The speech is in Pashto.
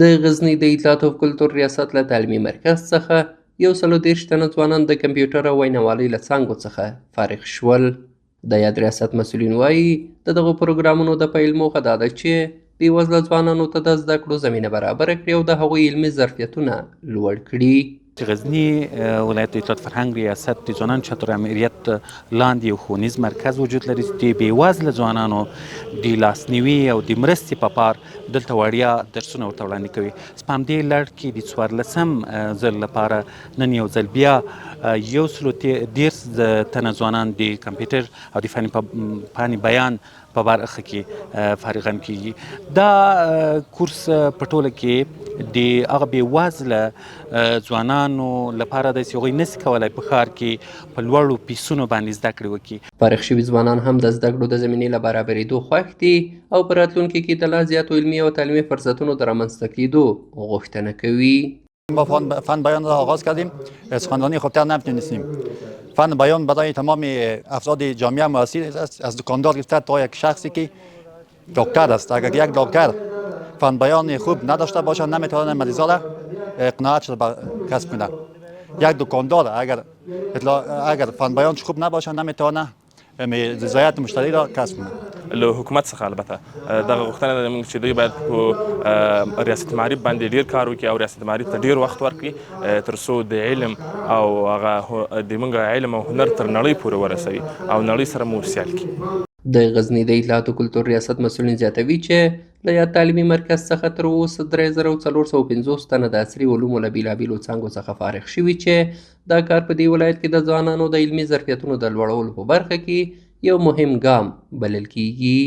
د غزني د اطلاعات او کلتور ریاست له تعلیمي مرکز څخه 130 تنه ځوانان د کمپیوټر او ویناوالۍ له څانګو څخه فارغ شول. د یاد ریاست مسؤلین وایي د دغو پروګرامونو د پیل موخه دا ده چې د بېوزله ځوانانو ته د زده کړو زمینه برابره کړي او د هغوی علمي ظرفیتونه لوړ کړي. غزني ولایت د اطلاعات فرهنګ ریاست د ځوانانو چتر امریت لاندې یو ښوونیز مرکز وجود لري چې د بېوزله ځوانانو د لاسنیوي او د مرستې په پار دلته وړیا درسونه ورته وړاندې کوي. په همدې لړ کې د 14 ځل لپاره نن یو ځل بیا 130 تنه ځوانان د کمپیوټر او د فني بیان په برخه کې فارغان کیږي. دا کورس په ټوله کې د هغه بېوزله ځوانانو لپاره دی چې هغوی نسي کولی په ښار کې په لوړو پیسونو باندې زده کړې وکړي. فارغ شوي ځوانان هم د زده کړو د زمینې له برابرېدو خوښ دي او په راتلونکي کې د لا زیاتو علمي او تعلیمي فرصتونو د رامنځته کېدو غوښتنه کوي. با فن بیان را آغاز کردیم. سخنرانی خودتر نمیتونستیم. فن بیان برای تمام افراد جامعه معاصر است، از دکاندار گرفته تا یک شخصی که دکتر است. اگر یک دکتر فن بیان خوب نداشته باشه نمیتونه مریضا را قناعت کسب کنه. یک دکاندار اگر فن بیانش خوب نباشه نمیتونه رضایت مشتری را کسب کنه. له حکومت څخه البته دغه غوښتنه ده موږ چې دوی باید په ریاست معارف باندې ډیر کار وکړي او ریاست معارف ته ډیر وخت ورکړي تر څو د علم او هغه د موږ علم او هنر تر نړۍ پورې ورسوي او نړۍ سره مو سیال کړي. د غزني د اطلاعات او کلتور ریاست مسؤلین زیاتوي چې له یاد تعلیمي مرکز څخه تر اوسه 3450 تنه د عصري علومو له بېلابېلو څانګو څخه فارغ شوي چې دا کار په دې ولایت کې د ځوانانو د علمي ظرفیتونو د لوړولو په برخه کې یو مهم ګام بلل کیږي.